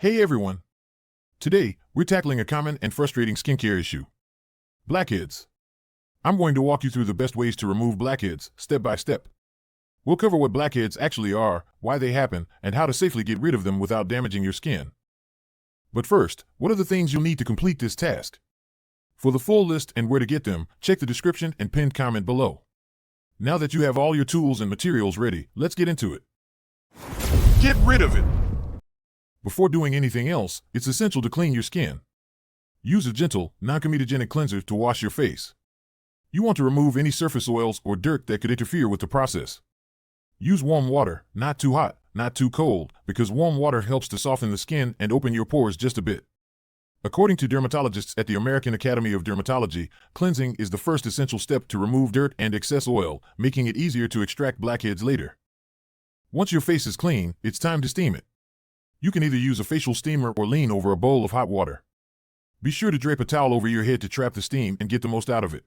Hey everyone! Today, we're tackling a common and frustrating skincare issue. Blackheads. I'm going to walk you through the best ways to remove blackheads, step by step. We'll cover what blackheads actually are, why they happen, and how to safely get rid of them without damaging your skin. But first, what are the things you'll need to complete this task? For the full list and where to get them, check the description and pinned comment below. Now that you have all your tools and materials ready, let's get into it. Get rid of it! Before doing anything else, it's essential to clean your skin. Use a gentle, non-comedogenic cleanser to wash your face. You want to remove any surface oils or dirt that could interfere with the process. Use warm water, not too hot, not too cold, because warm water helps to soften the skin and open your pores just a bit. According to dermatologists at the American Academy of Dermatology, cleansing is the first essential step to remove dirt and excess oil, making it easier to extract blackheads later. Once your face is clean, it's time to steam it. You can either use a facial steamer or lean over a bowl of hot water. Be sure to drape a towel over your head to trap the steam and get the most out of it.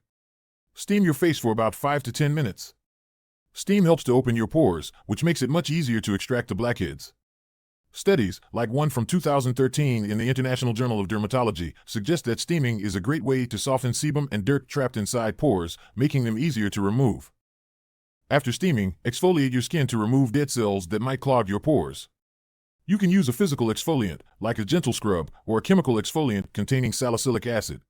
Steam your face for about 5 to 10 minutes. Steam helps to open your pores, which makes it much easier to extract the blackheads. Studies, like one from 2013 in the International Journal of Dermatology, suggest that steaming is a great way to soften sebum and dirt trapped inside pores, making them easier to remove. After steaming, exfoliate your skin to remove dead cells that might clog your pores. You can use a physical exfoliant, like a gentle scrub, or a chemical exfoliant containing salicylic acid.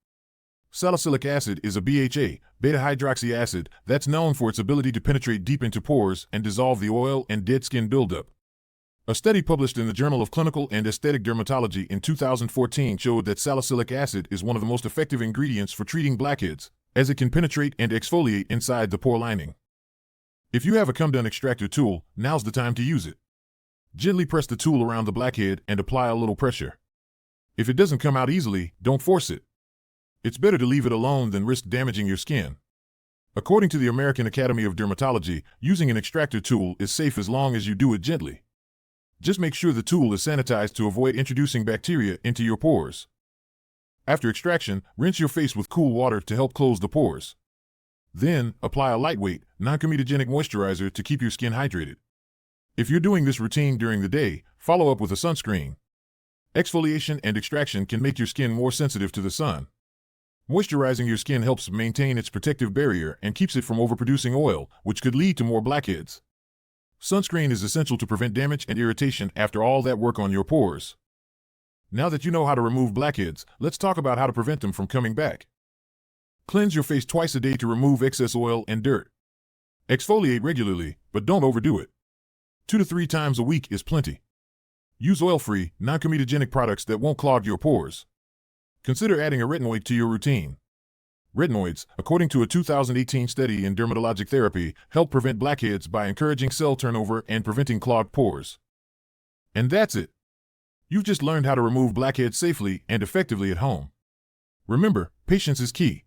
Salicylic acid is a BHA, beta-hydroxy acid, that's known for its ability to penetrate deep into pores and dissolve the oil and dead skin buildup. A study published in the Journal of Clinical and Aesthetic Dermatology in 2014 showed that salicylic acid is one of the most effective ingredients for treating blackheads, as it can penetrate and exfoliate inside the pore lining. If you have a come-done extractor tool, now's the time to use it. Gently press the tool around the blackhead and apply a little pressure. If it doesn't come out easily, don't force it. It's better to leave it alone than risk damaging your skin. According to the American Academy of Dermatology, using an extractor tool is safe as long as you do it gently. Just make sure the tool is sanitized to avoid introducing bacteria into your pores. After extraction, rinse your face with cool water to help close the pores. Then, apply a lightweight, non-comedogenic moisturizer to keep your skin hydrated. If you're doing this routine during the day, follow up with a sunscreen. Exfoliation and extraction can make your skin more sensitive to the sun. Moisturizing your skin helps maintain its protective barrier and keeps it from overproducing oil, which could lead to more blackheads. Sunscreen is essential to prevent damage and irritation after all that work on your pores. Now that you know how to remove blackheads, let's talk about how to prevent them from coming back. Cleanse your face twice a day to remove excess oil and dirt. Exfoliate regularly, but don't overdo it. 2 to 3 times a week is plenty. Use oil-free, non-comedogenic products that won't clog your pores. Consider adding a retinoid to your routine. Retinoids, according to a 2018 study in dermatologic therapy, help prevent blackheads by encouraging cell turnover and preventing clogged pores. And that's it. You've just learned how to remove blackheads safely and effectively at home. Remember, patience is key.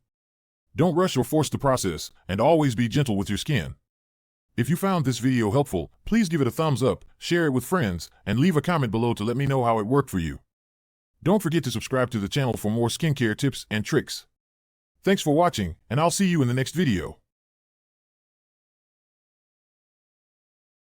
Don't rush or force the process, and always be gentle with your skin. If you found this video helpful, please give it a thumbs up, share it with friends, and leave a comment below to let me know how it worked for you. Don't forget to subscribe to the channel for more skincare tips and tricks. Thanks for watching, and I'll see you in the next video.